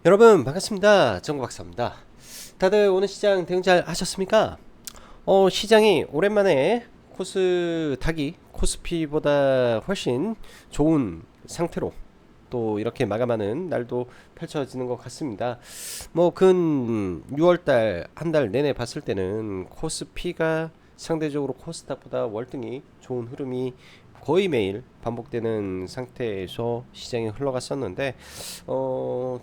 여러분 반갑습니다. 정박사입니다. 다들 오늘 시장 대응 잘 하셨습니까? 시장이 오랜만에 코스닥이 코스피보다 훨씬 좋은 상태로 또 이렇게 마감하는 날도 펼쳐지는 것 같습니다. 근 6월달 한 달 내내 봤을 때는 코스피가 상대적으로 코스닥보다 월등히 좋은 흐름이 거의 매일 반복되는 상태에서 시장이 흘러갔었는데 어,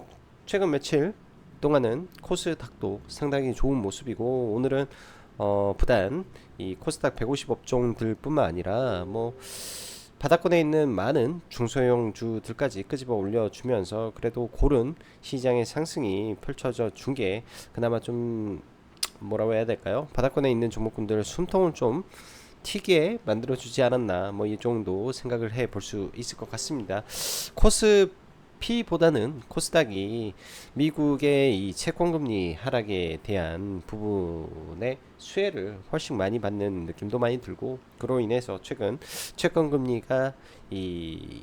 최근 며칠 동안은 코스닥도 상당히 좋은 모습이고 오늘은 부단 이 코스닥 150 업종들뿐만 아니라 바닥권에 있는 많은 중소형주들까지 끄집어 올려주면서 그래도 고른 시장의 상승이 펼쳐져 준 게 그나마 좀 뭐라고 해야 될까요? 바닥권에 있는 종목군들 숨통을 좀 튀게 만들어주지 않았나 이 정도 생각을 해 볼 수 있을 것 같습니다. 코스피보다는 코스닥이 미국의 이 채권금리 하락에 대한 부분의 수혜를 훨씬 많이 받는 느낌도 많이 들고 그로 인해서 최근 채권금리가 이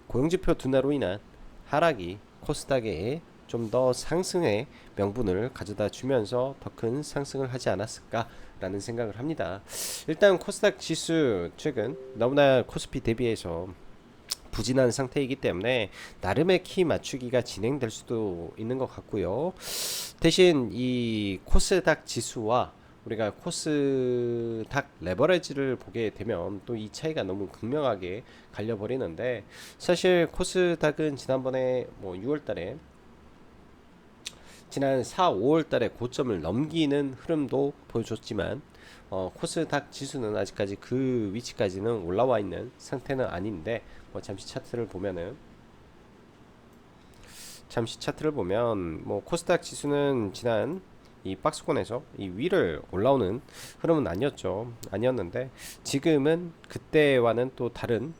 고용지표 둔화로 인한 하락이 코스닥에 좀 더 상승의 명분을 가져다 주면서 더 큰 상승을 하지 않았을까라는 생각을 합니다. 일단 코스닥 지수 최근 너무나 코스피 대비해서 부진한 상태이기 때문에 나름의 키 맞추기가 진행될 수도 있는 것 같고요. 대신 이 코스닥 지수와 우리가 코스닥 레버리지를 보게 되면 또 이 차이가 너무 극명하게 갈려버리는데 사실 코스닥은 지난번에 6월 달에 지난 4, 5월 달에 고점을 넘기는 흐름도 보여줬지만 코스닥 지수는 아직까지 그 위치까지는 올라와 있는 상태는 아닌데 잠시 차트를 보면 코스닥 지수는 지난 이 박스권에서 이 위를 올라오는 흐름은 아니었는데 지금은 그때와는 또 다른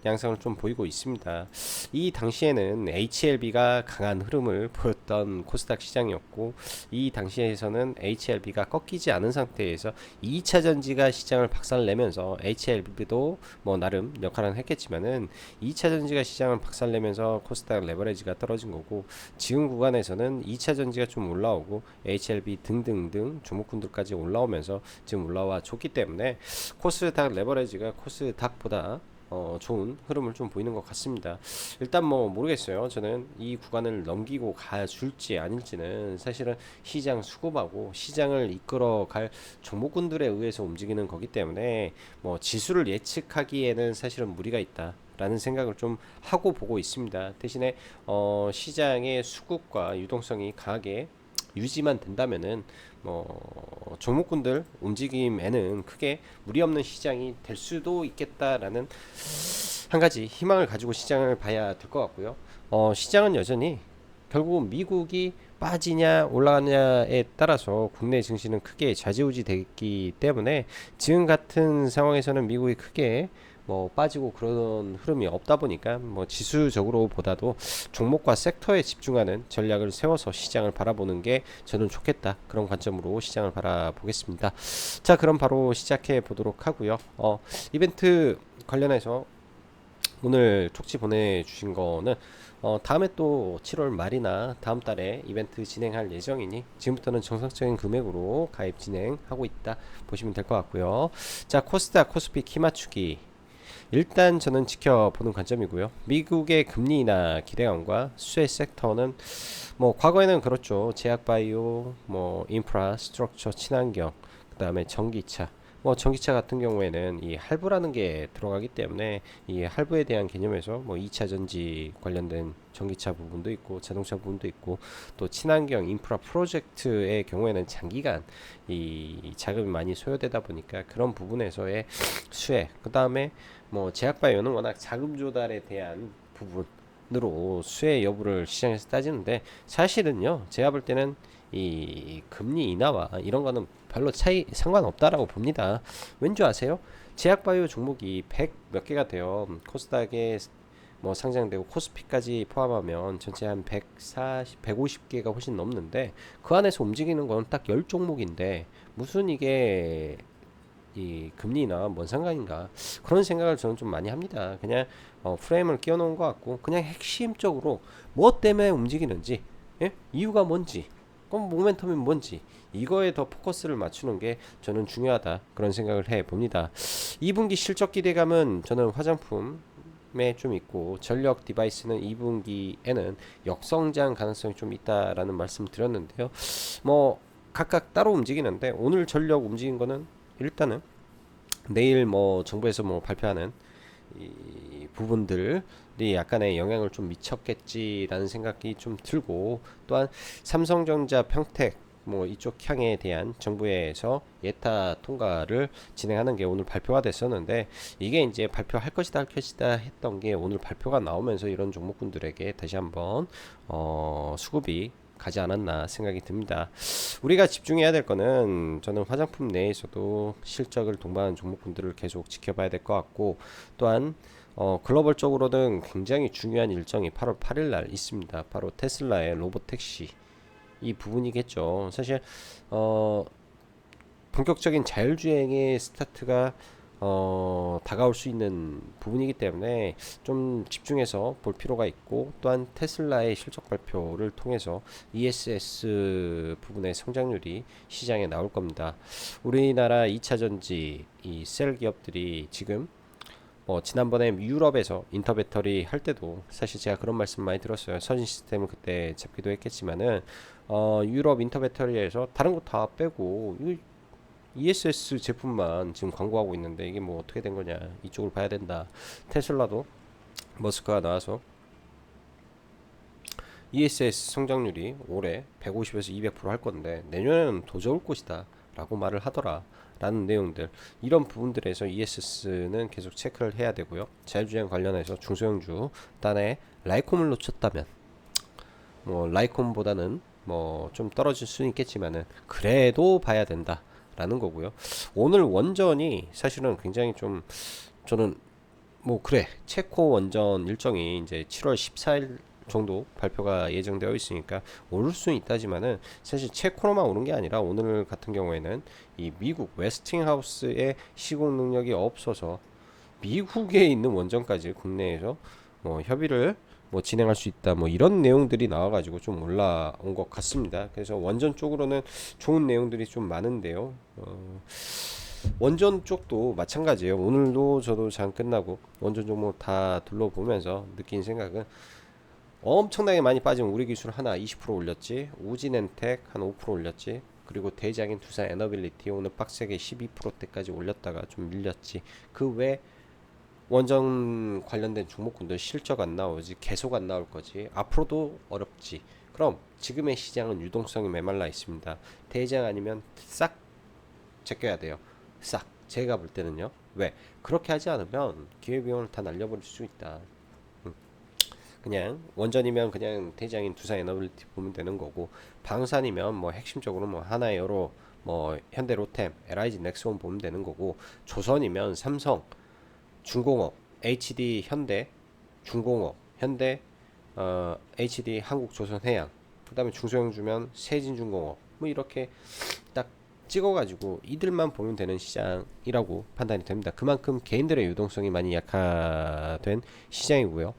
양상을 좀 보이고 있습니다. 이 당시에는 HLB가 강한 흐름을 보였던 코스닥 시장이었고 이 당시에서는 HLB가 꺾이지 않은 상태에서 2차 전지가 시장을 박살내면서 HLB도 나름 역할은 했겠지만은 2차 전지가 시장을 박살내면서 코스닥 레버리지가 떨어진 거고 지금 구간에서는 2차 전지가 좀 올라오고 HLB 등등등 종목군들까지 올라오면서 지금 올라와 줬기 때문에 코스닥 레버리지가 코스닥보다 좋은 흐름을 좀 보이는 것 같습니다. 일단 모르겠어요. 저는 이 구간을 넘기고 가줄지 아닐지는 사실은 시장 수급하고 시장을 이끌어갈 종목군들에 의해서 움직이는 거기 때문에 지수를 예측하기에는 사실은 무리가 있다. 라는 생각을 좀 하고 보고 있습니다. 대신에 시장의 수급과 유동성이 강하게 유지만 된다면은 종목군들 움직임에는 크게 무리 없는 시장이 될 수도 있겠다라는 한 가지 희망을 가지고 시장을 봐야 될 것 같고요. 시장은 여전히 결국은 미국이 빠지냐 올라가냐에 따라서 국내 증시는 크게 좌지우지 되기 때문에 지금 같은 상황에서는 미국이 크게 빠지고 그런 흐름이 없다 보니까 지수적으로 보다도 종목과 섹터에 집중하는 전략을 세워서 시장을 바라보는 게 저는 좋겠다 그런 관점으로 시장을 바라보겠습니다. 자, 그럼 바로 시작해 보도록 하고요. 이벤트 관련해서 오늘 쪽지 보내주신 거는 다음에 또 7월 말이나 다음 달에 이벤트 진행할 예정이니 지금부터는 정상적인 금액으로 가입 진행하고 있다 보시면 될 것 같고요. 자, 코스닥 코스피 키 맞추기 일단 저는 지켜보는 관점이고요. 미국의 금리 인하 기대감과 수혜 섹터는 과거에는 그렇죠. 제약바이오, 인프라, 스트럭처, 친환경, 그다음에 전기차. 전기차 같은 경우에는 이 할부라는 게 들어가기 때문에 이 할부에 대한 개념에서 2차 전지 관련된 전기차 부분도 있고 자동차 부분도 있고 또 친환경 인프라 프로젝트의 경우에는 장기간 이 자금이 많이 소요되다 보니까 그런 부분에서의 수혜 그다음에 제약바이오는 워낙 자금 조달에 대한 부분으로 수혜 여부를 시장에서 따지는데 사실은요 제가 볼 때는 이 금리 인하와 이런 거는 별로 차이 상관없다라고 봅니다. 왠지 아세요? 제약바이오 종목이 100 몇 개가 돼요. 코스닥에 상장되고 코스피까지 포함하면 전체 한 140, 150개가 훨씬 넘는데 그 안에서 움직이는 건 딱 10종목인데 무슨 이게 이 금리나 뭔 상관인가 그런 생각을 저는 좀 많이 합니다. 그냥 프레임을 끼워 놓은 것 같고 그냥 핵심적으로 뭐 때문에 움직이는지 예? 이유가 뭔지, 그럼 모멘텀이 뭔지, 이거에 더 포커스를 맞추는 게 저는 중요하다, 그런 생각을 해 봅니다. 2분기 실적 기대감은 저는 화장품에 좀 있고, 전력 디바이스는 2분기에는 역성장 가능성이 좀 있다라는 말씀 드렸는데요. 뭐 각각 따로 움직이는데, 오늘 전력 움직인 거는 일단은 내일 뭐 정부에서 뭐 발표하는 이 부분들이 약간의 영향을 좀 미쳤겠지라는 생각이 좀 들고, 또한 삼성전자, 평택 뭐 이쪽 향에 대한 정부에서 예타 통과를 진행하는 게 오늘 발표가 됐었는데, 이게 이제 발표할 것이다 할 것이다 했던 게 오늘 발표가 나오면서 이런 종목군들에게 다시 한번 수급이 가지 않았나 생각이 듭니다. 우리가 집중해야 될 거는, 저는 화장품 내에서도 실적을 동반한 종목군들을 계속 지켜봐야 될 것 같고, 또한 글로벌적으로는 굉장히 중요한 일정이 8월 8일 날 있습니다. 바로 테슬라의 로보택시 이 부분이겠죠. 사실 어, 본격적인 자율주행의 스타트가 다가올 수 있는 부분이기 때문에 좀 집중해서 볼 필요가 있고, 또한 테슬라의 실적 발표를 통해서 ESS 부분의 성장률이 시장에 나올 겁니다. 우리나라 2차 전지 이 셀 기업들이 지금 지난번에 유럽에서 인터배터리 할 때도 사실 제가 그런 말씀 많이 들었어요. 선진 시스템을 그때 잡기도 했겠지만은 유럽 인터배터리에서 다른 거 다 빼고 ESS 제품만 지금 광고하고 있는데, 이게 뭐 어떻게 된 거냐, 이쪽을 봐야 된다. 테슬라도 머스크가 나와서 ESS 성장률이 올해 150에서 200%할 건데 내년에는 더 좋을 것이다 라고 말을 하더라 라는 내용들, 이런 부분들에서 ESS는 계속 체크를 해야 되고요. 자율주행 관련해서 중소형주 단에 라이콤을 놓쳤다면, 뭐 라이콤보다는 뭐 좀 떨어질 수는 있겠지만은 그래도 봐야 된다 라는 거고요. 오늘 원전이 사실은 굉장히 좀, 저는 뭐 그래, 체코 원전 일정이 이제 7월 14일 정도 발표가 예정되어 있으니까 오를 수는 있다지만은, 사실 체코로만 오른 게 아니라 오늘 같은 경우에는 이 미국 웨스팅하우스의 시공 능력이 없어서 미국에 있는 원전까지 국내에서 협의를 진행할 수 있다, 뭐 이런 내용들이 나와가지고 좀 올라온 것 같습니다. 그래서 원전 쪽으로는 좋은 내용들이 좀 많은데요. 원전 쪽도 마찬가지예요. 오늘도 저도 장 끝나고 원전 종목 다 둘러보면서 느낀 생각은, 엄청나게 많이 빠진 우리기술 하나 20% 올렸지, 우진엔텍 한 5% 올렸지, 그리고 대장인 두산 에너빌리티 오늘 빡세게 12%대까지 올렸다가 좀 밀렸지. 그 외 원전 관련된 종목군들 실적 안 나오지, 계속 안 나올 거지, 앞으로도 어렵지. 그럼 지금의 시장은 유동성이 메말라 있습니다. 대장 아니면 싹 제껴야 돼요. 싹. 제가 볼 때는요. 왜? 그렇게 하지 않으면 기회비용을 다 날려버릴 수 있다. 그냥 원전이면 그냥 대장인 두산 에너빌리티 보면 되는 거고, 방산이면 뭐 핵심적으로 뭐 하나에어로, 뭐 현대 로템, LIG 넥스원 보면 되는 거고, 조선이면 삼성, 중공업, HD 현대, 중공업, 현대, HD 한국조선해양, 그다음에 중소형 주면 세진중공업, 뭐 이렇게 딱 찍어가지고 이들만 보면 되는 시장이라고 판단이 됩니다. 그만큼 개인들의 유동성이 많이 약화된 시장이고요.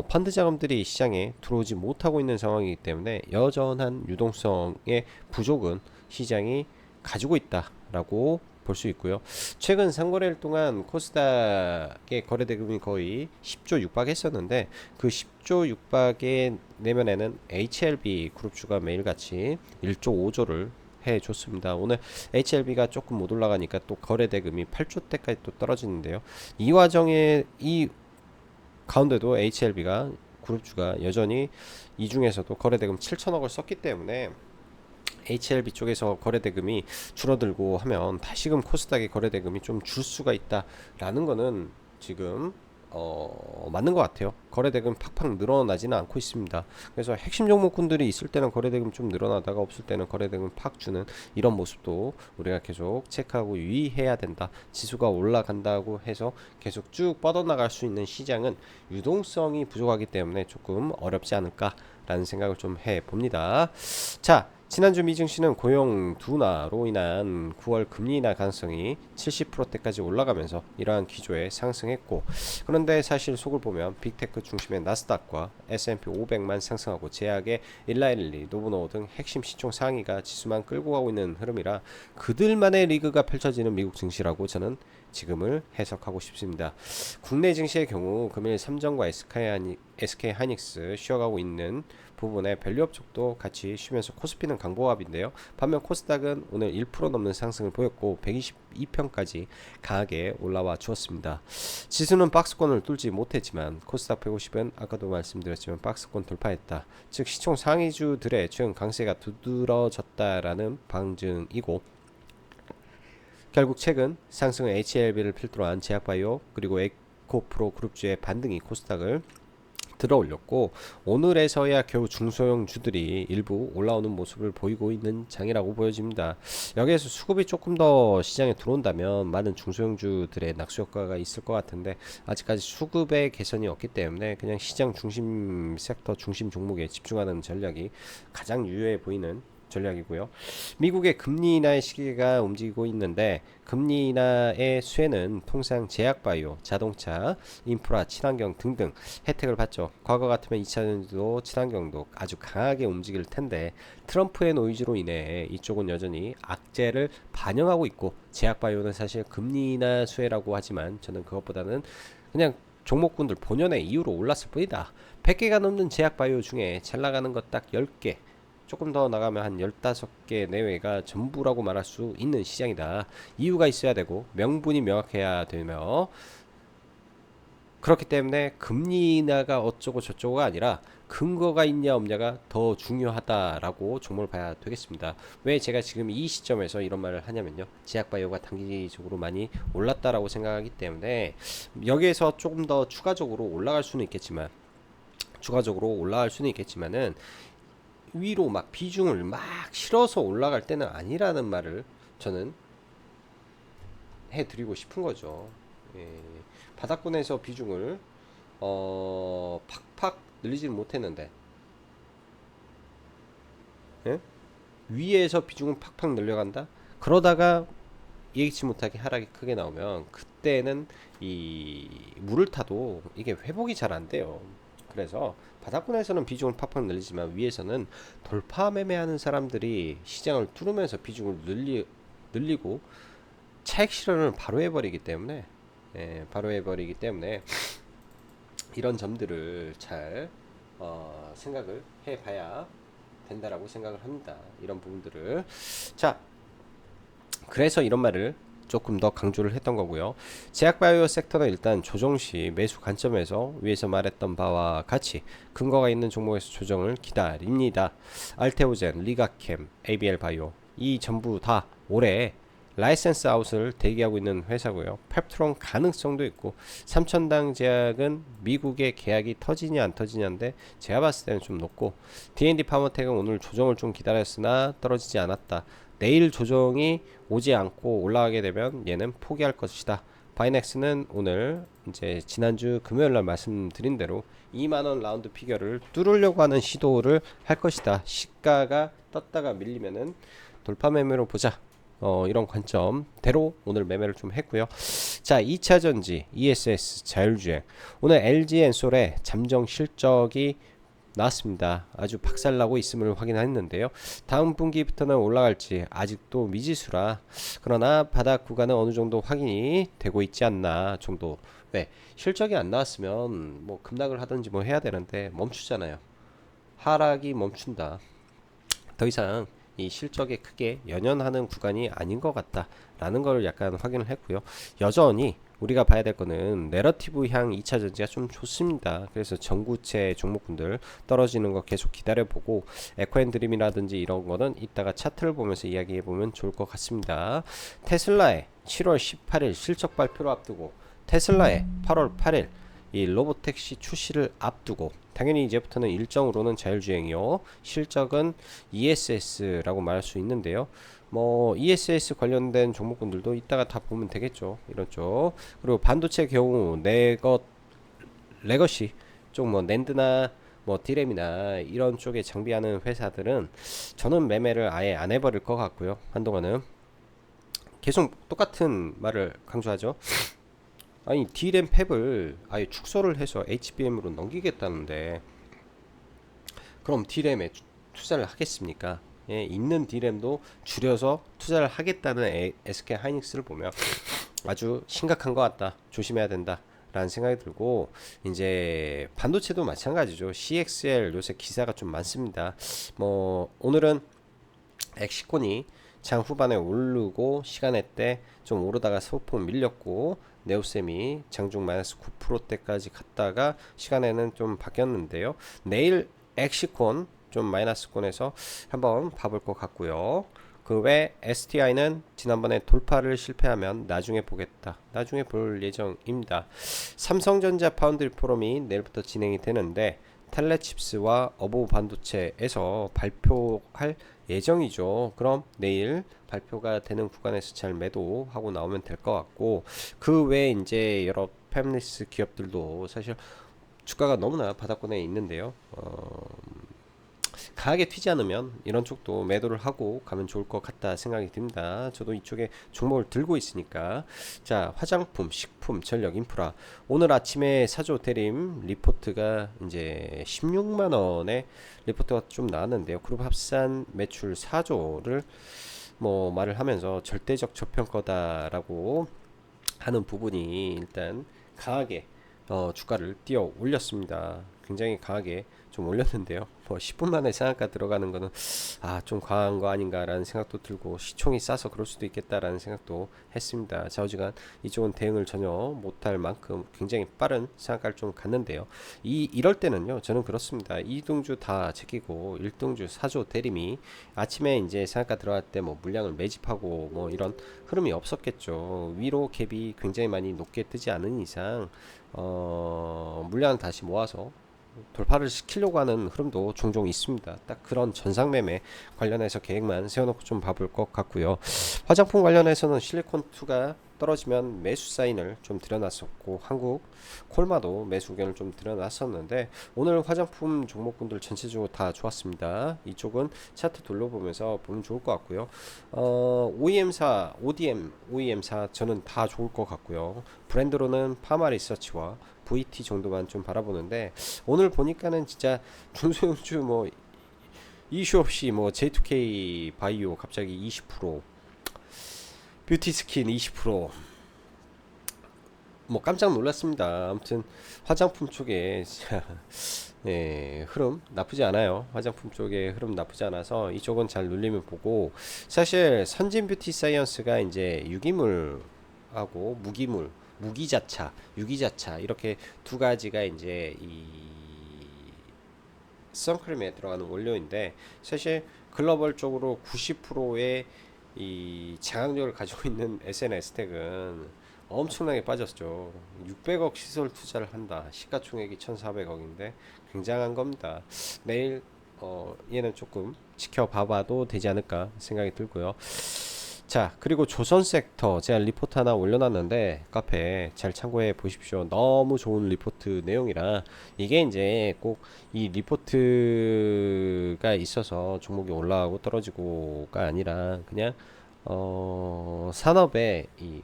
펀드 자금들이 시장에 들어오지 못하고 있는 상황이기 때문에 여전한 유동성의 부족은 시장이 가지고 있다라고 볼 수 있고요. 최근 상거래일 동안 코스닥의 거래 대금이 거의 10조 육박했었는데, 그 10조 육박의 내면에는 HLB 그룹주가 매일같이 1조 5조를 해줬습니다. 오늘 HLB가 조금 못 올라가니까 또 거래 대금이 8조대까지 또 떨어지는데요. 이 와중에 이 가운데도 HLB가 그룹주가 여전히 이 중에서도 거래대금 7천억을 썼기 때문에 HLB 쪽에서 거래대금이 줄어들고 하면 다시금 코스닥의 거래대금이 좀 줄 수가 있다라는 거는 지금 맞는 것 같아요. 거래대금 팍팍 늘어나지는 않고 있습니다. 그래서 핵심 종목군들이 있을 때는 거래대금 좀 늘어나다가 없을 때는 거래대금 팍 주는 이런 모습도 우리가 계속 체크하고 유의해야 된다. 지수가 올라간다고 해서 계속 쭉 뻗어나갈 수 있는 시장은 유동성이 부족하기 때문에 조금 어렵지 않을까라는 생각을 좀 해봅니다. 자, 지난주 미증시는 고용 둔화로 인한 9월 금리 인하 가능성이 70%대까지 올라가면서 이러한 기조에 상승했고, 그런데 사실 속을 보면 빅테크 중심의 나스닥과 S&P 500만 상승하고 제약의 일라일리, 노브노 등 핵심 시총 상위가 지수만 끌고 가고 있는 흐름이라 그들만의 리그가 펼쳐지는 미국 증시라고 저는 지금을 해석하고 싶습니다. 국내 증시의 경우 금일 삼성과 SK 하이닉스 쉬어가고 있는 부분에 밸류업 쪽도 같이 쉬면서 코스피는 강보합인데요. 반면 코스닥은 오늘 1% 넘는 상승을 보였고 122평까지 강하게 올라와 주었습니다. 지수는 박스권을 뚫지 못했지만 코스닥 150은 아까도 말씀드렸지만 박스권 돌파했다. 즉 시총 상위주들의 최근 강세가 두드러졌다라는 방증이고, 결국 최근 상승은 HLB를 필두로 한 제약바이오 그리고 에코프로 그룹주의 반등이 코스닥을 들어올렸고, 오늘에서야 겨우 중소형주들이 일부 올라오는 모습을 보이고 있는 장이라고 보여집니다. 여기에서 수급이 조금 더 시장에 들어온다면 많은 중소형주들의 낙수 효과가 있을 것 같은데, 아직까지 수급의 개선이 없기 때문에 그냥 시장 중심 섹터 중심 종목에 집중하는 전략이 가장 유효해 보이는 전략이고요. 미국의 금리 인하의 시기가 움직이고 있는데, 금리 인하의 수혜는 통상 제약바이오, 자동차, 인프라, 친환경 등등 혜택을 받죠. 과거 같으면 2차전지도 친환경도 아주 강하게 움직일 텐데, 트럼프의 노이즈로 인해 이쪽은 여전히 악재를 반영하고 있고, 제약바이오는 사실 금리 인하 수혜라고 하지만 저는 그것보다는 그냥 종목군들 본연의 이유로 올랐을 뿐이다. 100개가 넘는 제약바이오 중에 잘 나가는 것 딱 10개, 조금 더 나가면 한 15개 내외가 전부라고 말할 수 있는 시장이다. 이유가 있어야 되고 명분이 명확해야 되며, 그렇기 때문에 금리 인하가 어쩌고 저쩌고가 아니라 근거가 있냐 없냐가 더 중요하다라고 종목을 봐야 되겠습니다. 왜 제가 지금 이 시점에서 이런 말을 하냐면요, 제약바이오가 단기적으로 많이 올랐다라고 생각하기 때문에 여기에서 조금 더 추가적으로 올라갈 수는 있겠지만은 위로 막 비중을 막 실어서 올라갈 때는 아니라는 말을 저는 해드리고 싶은 거죠. 예, 바닥권에서 비중을 팍팍 늘리지는 못했는데, 예? 위에서 비중은 팍팍 늘려간다. 그러다가 예기치 못하게 하락이 크게 나오면 그때는 이 물을 타도 이게 회복이 잘 안 돼요. 그래서 바닥권에서는 비중을 팍팍 늘리지만 위에서는 돌파 매매하는 사람들이 시장을 뚫으면서 비중을 늘리고 차익 실현을 바로 해버리기 때문에, 이런 점들을 잘 생각을 해봐야 된다라고 생각을 합니다. 이런 부분들을. 자, 그래서 이런 말을 조금 더 강조를 했던 거고요. 제약바이오 섹터는 일단 조정 시 매수 관점에서 위에서 말했던 바와 같이 근거가 있는 종목에서 조정을 기다립니다. 알테오젠, 리가캠, ABL바이오 이 전부 다 올해 라이센스 아웃을 대기하고 있는 회사고요. 펩트론 가능성도 있고, 삼천당 제약은 미국의 계약이 터지냐 안 터지냐인데 제가 봤을 때는 좀 높고, D&D 파머텍은 오늘 조정을 좀 기다렸으나 떨어지지 않았다. 내일 조정이 오지 않고 올라가게 되면 얘는 포기할 것이다. 바이넥스는 오늘 이제 지난주 금요일날 말씀드린 대로 2만원 라운드 피겨를 뚫으려고 하는 시도를 할 것이다. 시가가 떴다가 밀리면은 돌파 매매로 보자. 이런 관점대로 오늘 매매를 좀 했고요. 자, 2차전지 ESS 자율주행, 오늘 LG엔솔의 잠정 실적이 나왔습니다. 아주 박살나고 있음을 확인했는데요. 다음 분기부터는 올라갈지 아직도 미지수라, 그러나 바닥 구간은 어느 정도 확인이 되고 있지 않나 정도. 왜? 실적이 안 나왔으면 뭐 급락을 하든지 뭐 해야 되는데 멈추잖아요. 하락이 멈춘다. 더 이상 이 실적에 크게 연연하는 구간이 아닌 것 같다라는 걸 약간 확인을 했고요. 여전히 우리가 봐야 될 거는 내러티브 향 2차전지가 좀 좋습니다. 그래서 전구체 종목군들 떨어지는 거 계속 기다려보고, 에코앤드림이라든지 이런 거는 이따가 차트를 보면서 이야기해보면 좋을 것 같습니다. 테슬라의 7월 18일 실적 발표를 앞두고, 테슬라의 8월 8일 이 로보택시 출시를 앞두고, 당연히 이제부터는 일정으로는 자율주행이요, 실적은 ESS라고 말할 수 있는데요. 뭐 ESS 관련된 종목군들도 이따가 다 보면 되겠죠. 이런 쪽. 그리고 반도체 경우 레거시 쪽, 뭐 낸드나 뭐 디램이나 이런 쪽에 장비하는 회사들은 저는 매매를 아예 안 해버릴 것 같고요. 한동안은 계속 똑같은 말을 강조하죠. 아니 D램 팹을 아예 축소를 해서 HBM으로 넘기겠다는데 그럼 D램에 투자를 하겠습니까? 예, 있는 D램도 줄여서 투자를 하겠다는 SK 하이닉스를 보면 아주 심각한 것 같다. 조심해야 된다. 라는 생각이 들고 이제 반도체도 마찬가지죠. CXL 요새 기사가 좀 많습니다. 뭐 오늘은 엑시콘이 장 후반에 오르고 시간에 때 좀 오르다가 소폭 밀렸고 네오셈이 장중 마이너스 9%대까지 갔다가 시간에는 좀 바뀌었는데요. 내일 엑시콘 좀 마이너스권에서 한번 봐볼 것 같고요. 그 외 STI는 지난번에 돌파를 실패하면 나중에 보겠다. 나중에 볼 예정입니다. 삼성전자 파운드리 포럼이 내일부터 진행이 되는데 텔레칩스와 어부 반도체에서 발표할 예정이죠. 그럼 내일 발표가 되는 구간에서 잘 매도하고 나오면 될 것 같고 그 외에 이제 여러 패밀리스 기업들도 사실 주가가 너무나 바닥권에 있는데요. 강하게 튀지 않으면 이런 쪽도 매도를 하고 가면 좋을 것 같다 생각이 듭니다. 저도 이쪽에 종목을 들고 있으니까. 자, 화장품, 식품, 전력, 인프라. 오늘 아침에 사조 대림 리포트가 이제 16만 원의 리포트가 좀 나왔는데요. 그룹 합산 매출 4조를 뭐 말을 하면서 절대적 저평가다라고 하는 부분이 일단 강하게 주가를 뛰어 올렸습니다. 굉장히 강하게 좀 올렸는데요. 뭐 10분 만에 상한가 들어가는 거는 좀 과한 거 아닌가라는 생각도 들고 시총이 싸서 그럴 수도 있겠다라는 생각도 했습니다. 좌우지간 이쪽은 대응을 전혀 못할 만큼 굉장히 빠른 상한가를 좀 갔는데요. 이럴 때는요, 저는 그렇습니다. 2등주 다 제끼고 1등주 사조 대림이 아침에 이제 상한가 들어갈 때 뭐 물량을 매집하고 뭐 이런 흐름이 없었겠죠. 위로 갭이 굉장히 많이 높게 뜨지 않은 이상 물량을 다시 모아서 돌파를 시키려고 하는 흐름도 종종 있습니다. 딱 그런 전상매매 관련해서 계획만 세워놓고 좀 봐볼 것 같고요. 화장품 관련해서는 실리콘2가 떨어지면 매수 사인을 좀 드려놨었고 한국 콜마도 매수 의견을 좀 드려놨었는데 오늘 화장품 종목군들 전체적으로 다 좋았습니다. 이쪽은 차트 둘러보면서 보면 좋을 것 같고요. OEM사, ODM, OEM사 저는 다 좋을 것 같고요. 브랜드로는 파마리서치와 VT 정도만 좀 바라보는데 오늘 보니까는 진짜 중소형주 뭐 이슈 없이 뭐 J2K 바이오 갑자기 20%, 뷰티 스킨 20%, 뭐 깜짝 놀랐습니다. 아무튼 화장품 쪽에 네, 흐름 나쁘지 않아요. 화장품 쪽에 흐름 나쁘지 않아서 이쪽은 잘 눌리면 보고 사실 선진 뷰티 사이언스가 이제 유기물하고 무기물 무기자차, 유기자차 이렇게 두 가지가 이제 이 선크림에 들어가는 원료인데 사실 글로벌적으로 90%의 이 장악력을 가지고 있는 SNS텍은 엄청나게 빠졌죠. 600억 시설 투자를 한다. 시가총액이 1,400억인데 굉장한 겁니다. 내일 얘는 조금 지켜봐봐도 되지 않을까 생각이 들고요. 자, 그리고 조선 섹터 제가 리포트 하나 올려놨는데 카페에 잘 참고해 보십시오. 너무 좋은 리포트 내용이라 이게 이제 꼭 이 리포트가 있어서 종목이 올라가고 떨어지고가 아니라 그냥 산업의 이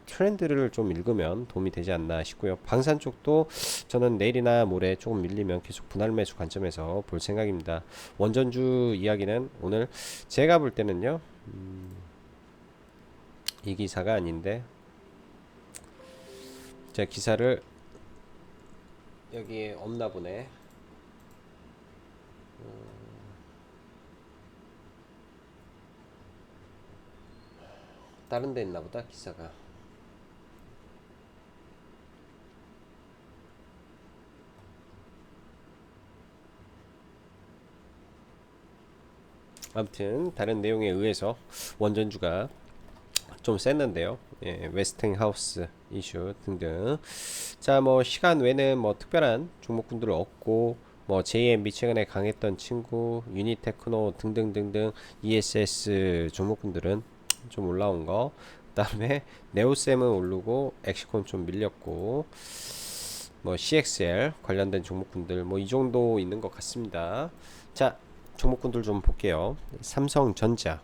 트렌드를 좀 읽으면 도움이 되지 않나 싶고요. 방산 쪽도 저는 내일이나 모레 조금 밀리면 계속 분할 매수 관점에서 볼 생각입니다. 원전주 이야기는 오늘 제가 볼 때는요. 이 기사가 아닌데 제가 기사를 여기에 없나 보네. 다른 데 있나 보다 기사가. 아무튼 다른 내용에 의해서 원전주가 좀 셌는데요. 예, 웨스팅하우스 이슈 등등. 자, 뭐 시간 외에는 뭐 특별한 종목군들을 얻고 뭐 JMB 최근에 강했던 친구, 유니테크노 등등등등 ESS 종목군들은 좀 올라온 거. 그다음에 네오셈은 오르고 엑시콘 좀 밀렸고 뭐 CXL 관련된 종목군들 뭐 이 정도 있는 것 같습니다. 자, 종목군들 좀 볼게요. 삼성전자.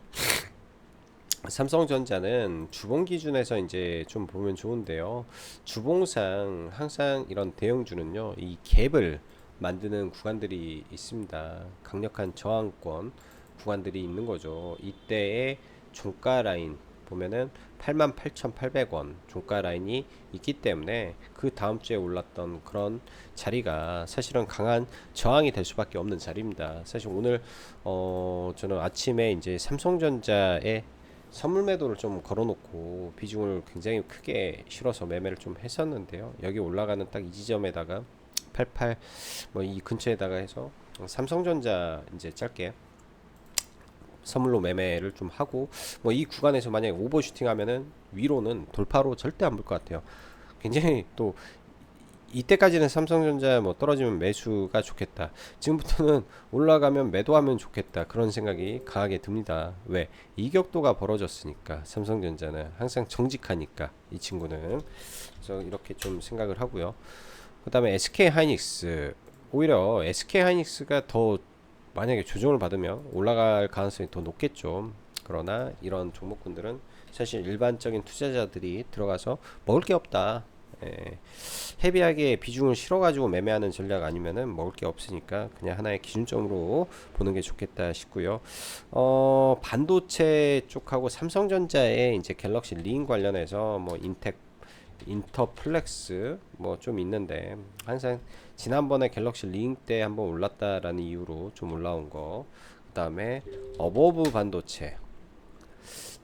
삼성전자는 주봉 기준에서 이제 좀 보면 좋은데요. 주봉상 항상 이런 대형주는요, 이 갭을 만드는 구간들이 있습니다. 강력한 저항권 구간들이 있는 거죠. 이때의 종가 라인 보면은 88,800원 종가 라인이 있기 때문에 그 다음 주에 올랐던 그런 자리가 사실은 강한 저항이 될 수밖에 없는 자리입니다. 사실 오늘 저는 아침에 이제 삼성전자의 선물 매도를 좀 걸어놓고 비중을 굉장히 크게 실어서 매매를 좀 했었는데요. 여기 올라가는 딱 이 지점에다가 88 뭐 이 근처에다가 해서 삼성전자 이제 짧게 선물로 매매를 좀 하고 뭐 이 구간에서 만약에 오버슈팅 하면은 위로는 돌파로 절대 안 볼 것 같아요. 굉장히 또 이때까지는 삼성전자 뭐 떨어지면 매수가 좋겠다. 지금부터는 올라가면 매도하면 좋겠다. 그런 생각이 강하게 듭니다. 왜? 이격도가 벌어졌으니까. 삼성전자는 항상 정직하니까 이 친구는. 그래서 이렇게 좀 생각을 하고요. 그 다음에 SK하이닉스. 오히려 SK하이닉스가 더 만약에 조정을 받으면 올라갈 가능성이 더 높겠죠. 그러나 이런 종목군들은 사실 일반적인 투자자들이 들어가서 먹을 게 없다. 예, 헤비하게 비중을 실어가지고 매매하는 전략 아니면은 먹을 게 없으니까 그냥 하나의 기준점으로 보는 게 좋겠다 싶고요. 반도체 쪽하고 삼성전자의 이제 갤럭시 링 관련해서 뭐 인터플렉스 뭐 좀 있는데 항상 지난번에 갤럭시 링 때 한번 올랐다라는 이유로 좀 올라온 거. 그 다음에 어버브 반도체.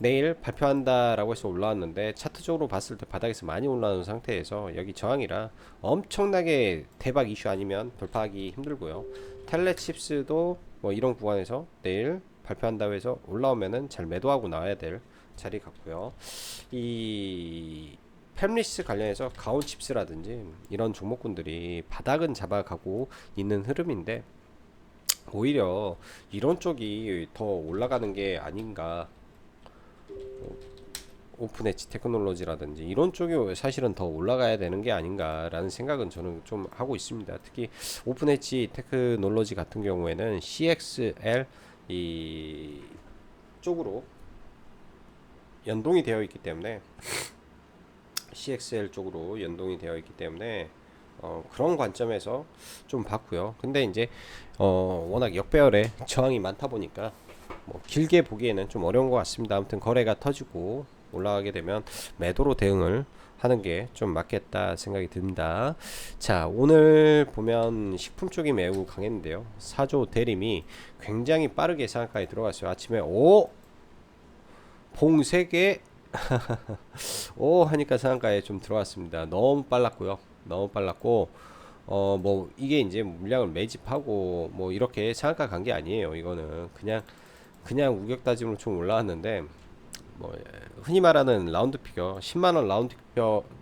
내일 발표한다라고 해서 올라왔는데 차트적으로 봤을 때 바닥에서 많이 올라오는 상태에서 여기 저항이라 엄청나게 대박 이슈 아니면 돌파하기 힘들고요. 텔레칩스도 뭐 이런 구간에서 내일 발표한다고 해서 올라오면은 잘 매도하고 나와야 될 자리 같고요. 이 팹리스 관련해서 가온칩스라든지 이런 종목군들이 바닥은 잡아가고 있는 흐름인데 오히려 이런 쪽이 더 올라가는 게 아닌가. 오픈 엣지 테크놀로지라든지 이런 쪽이 사실은 더 올라가야 되는 게 아닌가라는 생각은 저는 좀 하고 있습니다. 특히 오픈 엣지 테크놀로지 같은 경우에는 CXL 이 쪽으로 연동이 되어 있기 때문에 CXL 쪽으로 연동이 되어 있기 때문에 그런 관점에서 좀 봤고요. 근데 이제 워낙 역배열의 저항이 많다 보니까 뭐 길게 보기에는 좀 어려운 것 같습니다. 아무튼 거래가 터지고 올라가게 되면 매도로 대응을 하는 게 좀 맞겠다 생각이 듭니다. 자, 오늘 보면 식품 쪽이 매우 강했는데요. 사조 대림이 굉장히 빠르게 상한가에 들어갔어요. 아침에 봉 3개 오 하니까 상한가에 좀 들어왔습니다. 너무 빨랐고요. 너무 빨랐고 뭐 이게 이제 물량을 매집하고 뭐 이렇게 상한가 간 게 아니에요. 이거는 그냥 우격 다짐으로 좀 올라왔는데 뭐 흔히 말하는 라운드 피겨 10만원 라운드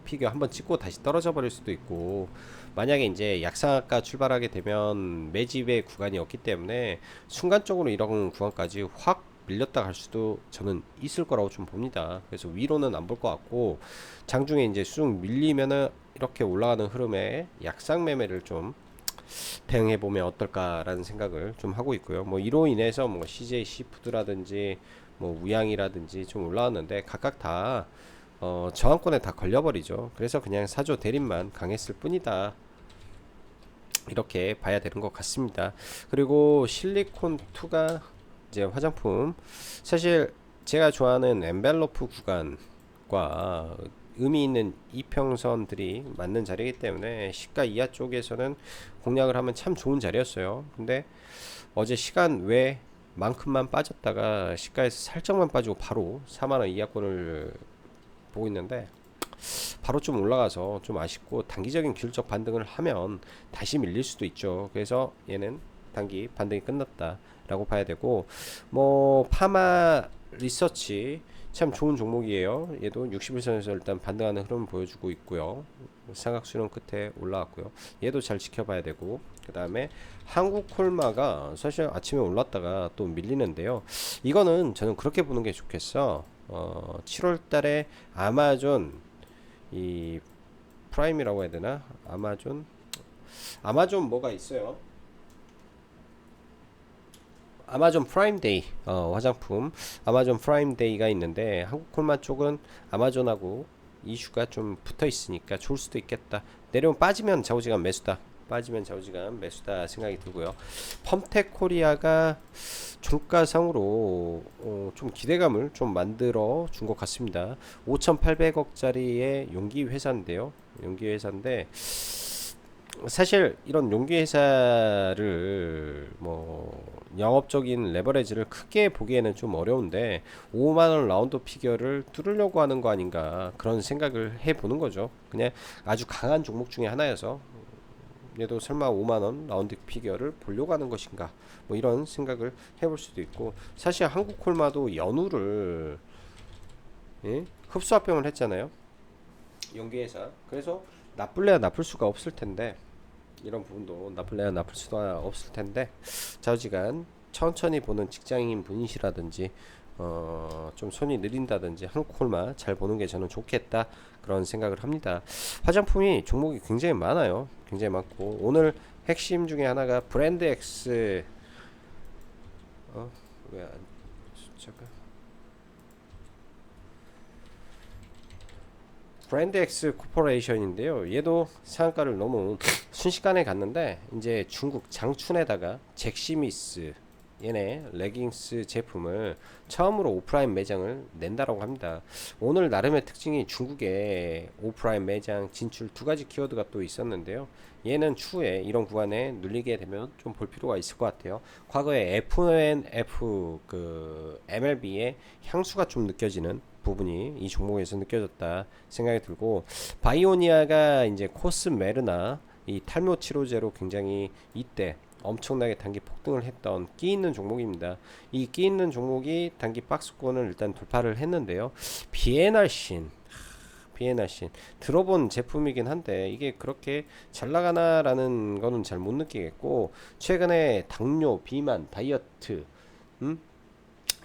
피겨 한번 찍고 다시 떨어져 버릴 수도 있고 만약에 이제 약상한가 출발하게 되면 매집의 구간이 없기 때문에 순간적으로 이런 구간까지 확 밀렸다 갈 수도 저는 있을 거라고 좀 봅니다. 그래서 위로는 안 볼 것 같고 장중에 이제 쑥 밀리면은 이렇게 올라가는 흐름에 약상 매매를 좀 대응해 보면 어떨까라는 생각을 좀 하고 있고요. 뭐 이로 인해서 뭐 CJ 시푸드라든지 뭐 우양이라든지 좀 올라왔는데 각각 다 저항권에 다 걸려버리죠. 그래서 그냥 사조 대립만 강했을 뿐이다. 이렇게 봐야 되는 것 같습니다. 그리고 실리콘2가 이제 화장품 사실 제가 좋아하는 엔벨로프 구간과 의미 있는 이평선들이 맞는 자리이기 때문에 시가 이하 쪽에서는 공략을 하면 참 좋은 자리였어요. 근데 어제 시간 외 만큼만 빠졌다가 시가에서 살짝만 빠지고 바로 4만원 이하권을 보고 있는데 바로 좀 올라가서 좀 아쉽고 단기적인 기술적 반등을 하면 다시 밀릴 수도 있죠. 그래서 얘는 단기 반등이 끝났다 라고 봐야 되고 뭐 파마 리서치 참 좋은 종목이에요. 얘도 60일선에서 일단 반등하는 흐름을 보여주고 있고요. 삼각수렴 끝에 올라왔고요. 얘도 잘 지켜봐야 되고 그 다음에 한국콜마가 사실 아침에 올랐다가 또 밀리는데요. 이거는 저는 그렇게 보는 게 좋겠어. 7월달에 아마존 이 프라임이라고 해야 되나? 아마존 뭐가 있어요? 아마존 프라임 데이 화장품 아마존 프라임 데이가 있는데 한국콜마 쪽은 아마존하고 이슈가 좀 붙어 있으니까 좋을 수도 있겠다. 내려오면 빠지면 좌우지간 매수다. 빠지면 좌우지간 매수다 생각이 들고요. 펌텍 코리아가 종가상으로 좀 기대감을 좀 만들어 준 것 같습니다. 5,800억짜리의 용기 회사인데요. 용기 회사인데 사실 이런 용기 회사를 뭐 영업적인 레버리지를 크게 보기에는 좀 어려운데 5만원 라운드 피겨를 뚫으려고 하는 거 아닌가 그런 생각을 해보는 거죠. 그냥 아주 강한 종목 중에 하나여서 얘도 설마 5만원 라운드 피겨를 보려고 하는 것인가 뭐 이런 생각을 해볼 수도 있고, 사실 한국콜마도 연우를 흡수합병을 했잖아요, 용기회사. 그래서 나쁠래야 나쁠 수가 없을 텐데, 이런 부분도 나쁠래야 나쁠 수가 없을 텐데 좌우지간 천천히 보는 직장인 분이시라든지 좀 손이 느린다든지 한국콜마 잘 보는 게 저는 좋겠다 그런 생각을 합니다. 화장품이 종목이 굉장히 많아요. 굉장히 많고 오늘 핵심 중에 하나가 브랜드 X 왜안 숫자가 브랜드 X 코퍼레이션인데요. 얘도 상한가를 너무 순식간에 갔는데 이제 중국 장춘에다가 잭시미스 얘네 레깅스 제품을 처음으로 오프라인 매장을 낸다라고 합니다. 오늘 나름의 특징이 중국에 오프라인 매장 진출 두 가지 키워드가 또 있었는데요. 얘는 추후에 이런 구간에 눌리게 되면 좀 볼 필요가 있을 것 같아요. 과거에 FNF 그 MLB의 향수가 좀 느껴지는 부분이 이 종목에서 느껴졌다 생각이 들고, 바이오니아가 이제 코스메르나 이 탈모 치료제로 굉장히 이때 엄청나게 단기 폭등을 했던 끼 있는 종목입니다. 이 끼 있는 종목이 단기 박스권을 일단 돌파를 했는데요. 비에날신 들어본 제품이긴 한데 이게 그렇게 잘 나가나라는 거는 잘 못 느끼겠고, 최근에 당뇨, 비만, 다이어트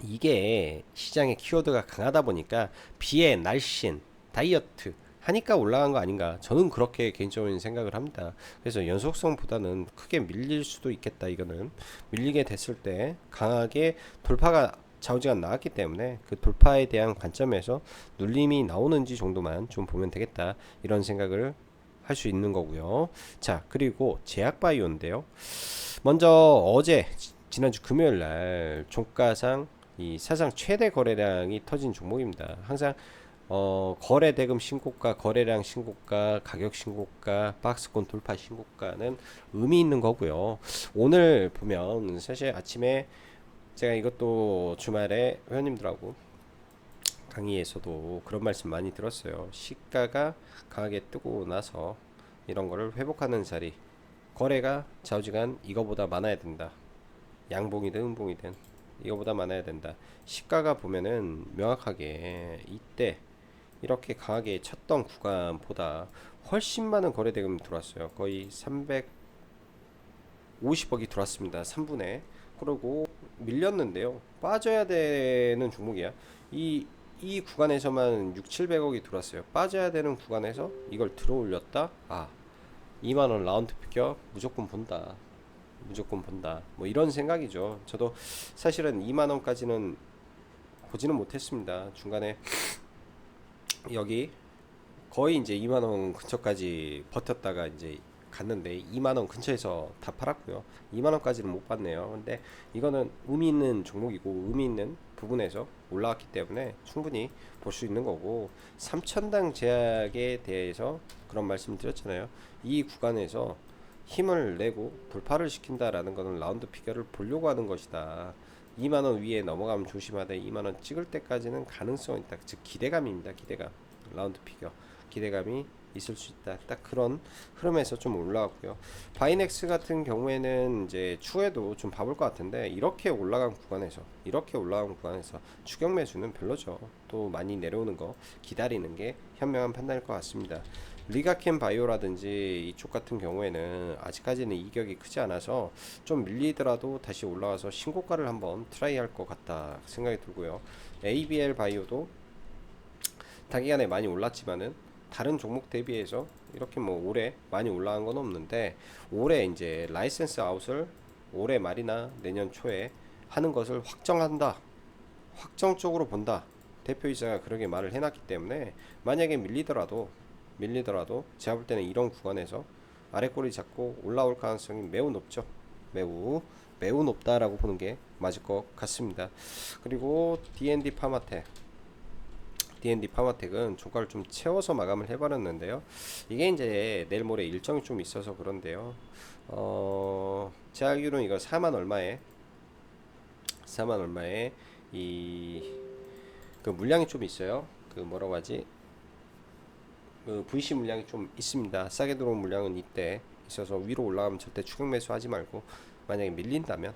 이게 시장의 키워드가 강하다 보니까 비의 날씬, 다이어트 하니까 올라간 거 아닌가, 저는 그렇게 개인적인 생각을 합니다. 그래서 연속성보다는 크게 밀릴 수도 있겠다. 이거는 밀리게 됐을 때 강하게 돌파가 좌우지간 나왔기 때문에 그 돌파에 대한 관점에서 눌림이 나오는지 정도만 좀 보면 되겠다, 이런 생각을 할 수 있는 거고요. 자, 그리고 제약바이오인데요. 먼저 어제 지난주 금요일 날 종가상 이 사상 최대 거래량이 터진 종목입니다. 항상 거래 대금 신고가, 거래량 신고가, 가격 신고가, 박스권 돌파 신고가는 의미 있는 거고요. 오늘 보면 사실 아침에 제가 이것도 주말에 회원님들하고 강의에서도 그런 말씀 많이 들었어요. 시가가 강하게 뜨고 나서 이런 거를 회복하는 자리, 거래가 좌우지간 이거보다 많아야 된다. 양봉이든 음봉이든 이거보다 많아야 된다. 시가가 보면은 명확하게 이때 이렇게 강하게 쳤던 구간보다 훨씬 많은 거래 대금이 들어왔어요. 거의 350억이 들어왔습니다. 3분에. 그리고 밀렸는데요. 빠져야 되는 종목이야. 이 구간에서만 6, 700억이 들어왔어요. 빠져야 되는 구간에서 이걸 들어 올렸다. 2만원 라운드 피겨 무조건 본다. 무조건 본다. 뭐 이런 생각이죠. 저도 사실은 2만원까지는 보지는 못했습니다. 중간에 여기 거의 이제 2만원 근처까지 버텼다가 이제 갔는데 2만원 근처에서 다 팔았고요. 2만원까지는 못 봤네요. 근데 이거는 의미 있는 종목이고 의미 있는 부분에서 올라왔기 때문에 충분히 볼 수 있는 거고, 3천당 제약에 대해서 그런 말씀 드렸잖아요. 이 구간에서 힘을 내고 돌파를 시킨다라는 것은 라운드 피겨를 보려고 하는 것이다. 2만원 위에 넘어가면 조심하되 2만원 찍을 때까지는 가능성이 있다. 즉 기대감입니다. 기대감. 라운드 피겨 기대감이 있을 수 있다. 딱 그런 흐름에서 좀 올라왔고요. 바이넥스 같은 경우에는 이제 추후에도 좀 봐볼 것 같은데 이렇게 올라간 구간에서 추격 매수는 별로죠. 또 많이 내려오는 거 기다리는 게 현명한 판단일 것 같습니다. 리가켄 바이오라든지 이쪽 같은 경우에는 아직까지는 이격이 크지 않아서 좀 밀리더라도 다시 올라와서 신고가를 한번 트라이 할 것 같다 생각이 들고요. ABL 바이오도 단기간에 많이 올랐지만은 다른 종목 대비해서 이렇게 뭐 올해 많이 올라간 건 없는데, 올해 이제 라이센스 아웃을 올해 말이나 내년 초에 하는 것을 확정한다, 확정적으로 본다, 대표이사가 그렇게 말을 해놨기 때문에 만약에 밀리더라도 제가 볼 때는 이런 구간에서 아래 꼬리 잡고 올라올 가능성이 매우 높죠. 매우 높다라고 보는 게 맞을 것 같습니다. 그리고 D&D 파마텍은 종가를 좀 채워서 마감을 해버렸는데요. 이게 이제 내일 모레 일정이 좀 있어서 그런데요. 제가 알기로는 이거 4만 얼마에 이 그 물량이 좀 있어요. 그 뭐라고 하지? 그 VC 물량이 좀 있습니다. 싸게 들어온 물량은 이때 있어서 위로 올라가면 절대 추격 매수하지 말고, 만약에 밀린다면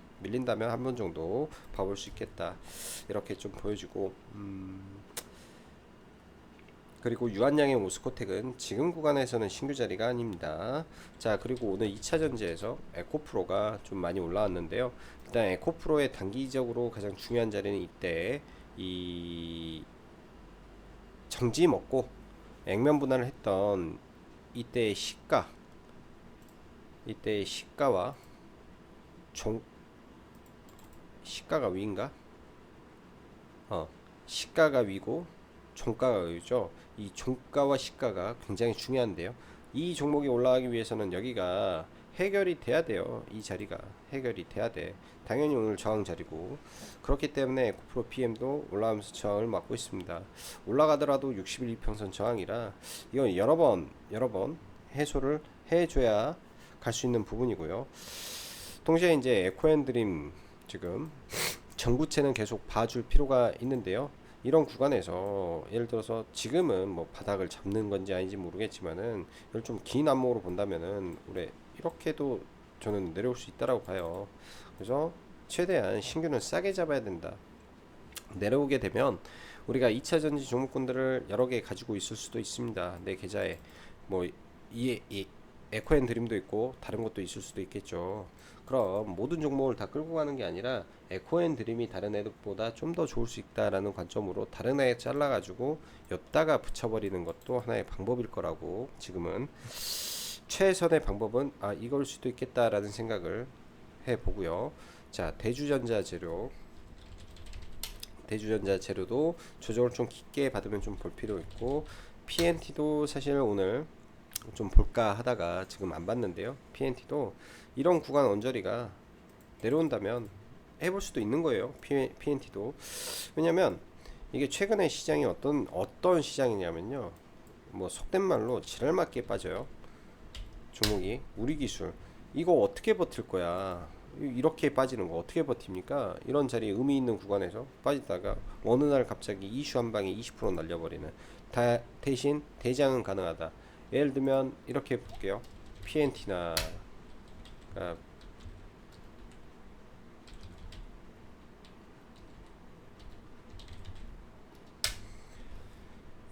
한 번 정도 봐볼 수 있겠다, 이렇게 좀 보여주고. 그리고 유한양의 오스코텍은 지금 구간에서는 신규 자리가 아닙니다. 자, 그리고 오늘 2차 전지에서 에코프로가 좀 많이 올라왔는데요. 일단 에코프로의 단기적으로 가장 중요한 자리는 이때 이 정지 먹고 액면 분할을 했던 이때의 시가와 시가가 위인가? 시가가 위고 종가가 위죠. 이 종가와 시가가 굉장히 중요한데요. 이 종목이 올라가기 위해서는 여기가 해결이 돼야 돼요. 이 자리가 해결이 돼야 돼. 당연히 오늘 저항 자리고, 그렇기 때문에 에코프로 PM도 올라가면서 저항을 맞고 있습니다. 올라가더라도 60일 이평선 저항이라 이건 여러 번 해소를 해줘야 갈 수 있는 부분이고요. 동시에 이제 에코앤드림 지금 전구체는 계속 봐줄 필요가 있는데요. 이런 구간에서 예를 들어서 지금은 뭐 바닥을 잡는 건지 아닌지 모르겠지만은, 이걸 좀 긴 안목으로 본다면은 올해 이렇게도 저는 내려올 수 있다라고 봐요. 그래서 최대한 신규는 싸게 잡아야 된다. 내려오게 되면 우리가 2차 전지 종목군들을 여러 개 가지고 있을 수도 있습니다. 내 계좌에 뭐 이 에코앤드림도 있고 다른 것도 있을 수도 있겠죠. 그럼 모든 종목을 다 끌고 가는 게 아니라 에코앤드림이 다른 애들보다 좀 더 좋을 수 있다라는 관점으로 다른 애 잘라가지고 엿다가 붙여버리는 것도 하나의 방법일 거라고, 지금은 최선의 방법은 이걸 수도 있겠다라는 생각을 해보고요. 자, 대주전자 재료도 조정을 좀 깊게 받으면 좀 볼 필요 있고, PNT도 사실 오늘 좀 볼까 하다가 지금 안 봤는데요. PNT도 이런 구간 언저리가 내려온다면 해볼 수도 있는 거예요. PNT도. 왜냐면 이게 최근에 시장이 어떤 시장이냐면요, 뭐 속된 말로 지랄맞게 빠져요. 종목이 우리 기술 이거 어떻게 버틸 거야, 이렇게 빠지는 거 어떻게 버팁니까? 이런 자리 의미 있는 구간에서 빠지다가 어느 날 갑자기 이슈 한 방에 20% 날려버리는, 대신 대장은 가능하다. 예를 들면 이렇게 볼게요. PNT나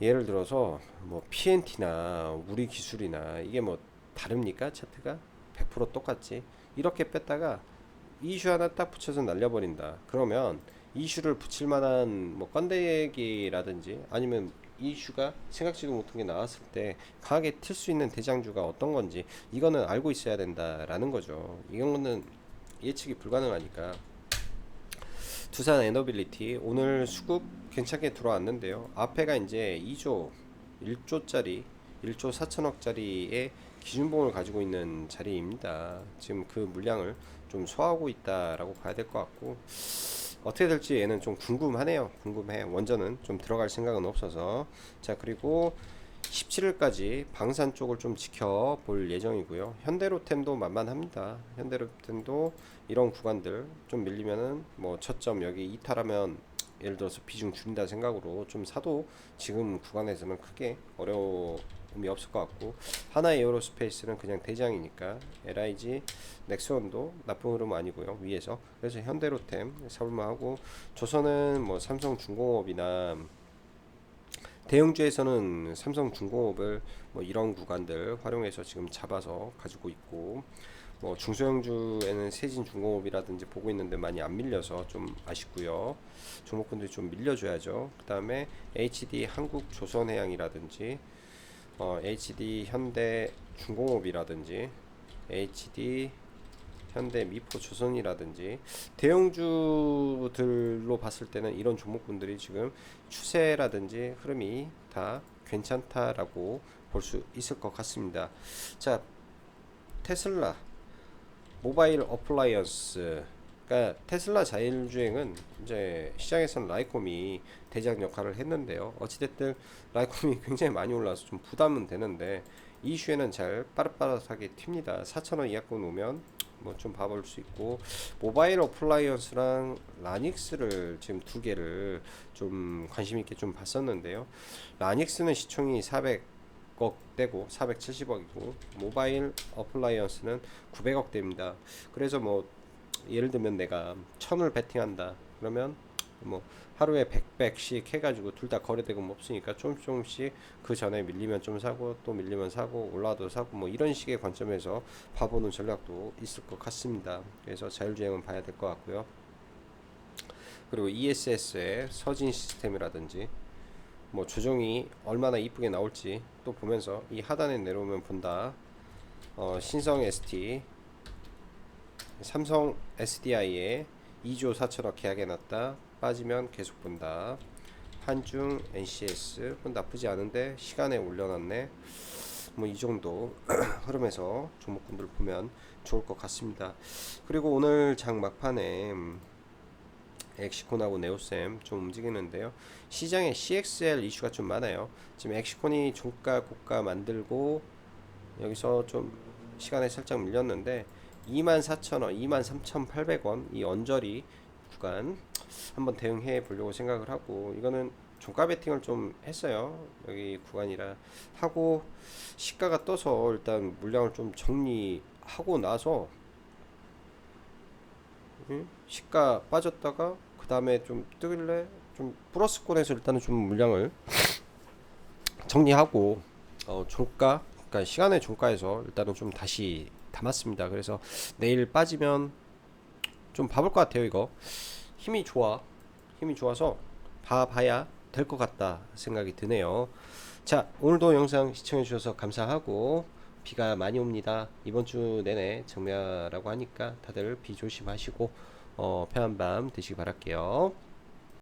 예를 들어서 뭐 PNT나 우리 기술이나 이게 뭐 다릅니까? 차트가 100% 똑같지. 이렇게 뺐다가 이슈 하나 딱 붙여서 날려버린다. 그러면 이슈를 붙일 만한 뭐 건대기라든지 아니면 이슈가 생각지도 못한 게 나왔을 때 강하게 틀 수 있는 대장주가 어떤 건지 이거는 알고 있어야 된다라는 거죠. 이거는 예측이 불가능하니까. 두산 에너빌리티 오늘 수급 괜찮게 들어왔는데요. 앞에가 이제 1조 4천억짜리의 기준봉을 가지고 있는 자리입니다. 지금 그 물량을 좀 소화하고 있다라고 봐야 될 것 같고, 어떻게 될지 얘는 좀 궁금해. 원전은 좀 들어갈 생각은 없어서. 자, 그리고 17일까지 방산 쪽을 좀 지켜볼 예정이고요. 현대로템도 만만합니다. 현대로템도 이런 구간들 좀 밀리면은 뭐 저점 여기 이탈하면 예를 들어서 비중 줄인다 생각으로 좀 사도 지금 구간에서는 크게 어려움이 없을 것 같고, 하나의 에어로스페이스는 그냥 대장이니까 LIG, 넥스원도 나쁜 흐름 아니고요, 위에서. 그래서 현대로템 사볼만하고, 조선은 뭐 삼성중공업이나 대형주에서는 삼성중공업을 뭐 이런 구간들 활용해서 지금 잡아서 가지고 있고, 뭐 중소형주에는 세진중공업이라든지 보고 있는데 많이 안 밀려서 좀 아쉽고요. 종목군들이 좀 밀려줘야죠. 그 다음에 HD 한국조선해양이라든지 HD 현대 중공업이라든지 HD 현대 미포 조선이라든지 대형주들로 봤을 때는 이런 종목군들이 지금 추세라든지 흐름이 다 괜찮다라고 볼 수 있을 것 같습니다. 자, 테슬라 모바일 어플라이언스, 그러니까 테슬라 자율주행은 이제 시장에서는 라이콤이 대장 역할을 했는데요. 어찌됐든 라이콤이 굉장히 많이 올라서 좀 부담은 되는데 이슈에는 잘 빠릇빠릇하게 튑니다. 4,000원 이하권 오면 뭐 좀 봐볼 수 있고, 모바일 어플라이언스랑 라닉스를 지금 두 개를 좀 관심 있게 좀 봤었는데요. 라닉스는 시총이 400억대고 470억이고 모바일 어플라이언스는 900억대입니다. 그래서 뭐 예를 들면 내가 1000을 베팅한다 그러면 뭐 하루에 100씩 해가지고 둘 다 거래대금 없으니까 조금씩 그 전에 밀리면 좀 사고 또 밀리면 사고 올라도 사고 뭐 이런 식의 관점에서 봐보는 전략도 있을 것 같습니다. 그래서 자율주행은 봐야 될 것 같고요. 그리고 ESS의 서진 시스템이라든지 뭐 조정이 얼마나 이쁘게 나올지 또 보면서 이 하단에 내려오면 본다. 신성 ST, 삼성 SDI에 2조 4천억 계약해 놨다. 빠지면 계속 본다. 한중 NCS 나쁘지 않은데 시간에 올려놨네. 뭐 이 정도 흐름에서 종목군들 보면 좋을 것 같습니다. 그리고 오늘 장 막판에 엑시콘하고 네오셈 좀 움직이는데요. 시장에 CXL 이슈가 좀 많아요. 지금 엑시콘이 종가 고가 만들고 여기서 좀 시간에 살짝 밀렸는데 24,000원, 23,800원 이 언저리 구간 한번 대응해 보려고 생각을 하고, 이거는 종가 베팅을 좀 했어요. 여기 구간이라 하고 시가가 떠서 일단 물량을 좀 정리하고 나서 시가 빠졌다가 그 다음에 좀 뜨길래 좀 플러스권에서 일단은 좀 물량을 정리하고 종가, 그러니까 시간의 종가에서 일단은 좀 다시 담았습니다. 그래서 내일 빠지면 좀 봐볼 것 같아요. 이거 힘이 좋아서 봐봐야 될 것 같다 생각이 드네요. 자, 오늘도 영상 시청해 주셔서 감사하고, 비가 많이 옵니다. 이번 주 내내 정매라고 하니까 다들 비 조심하시고 편한 밤 되시기 바랄게요.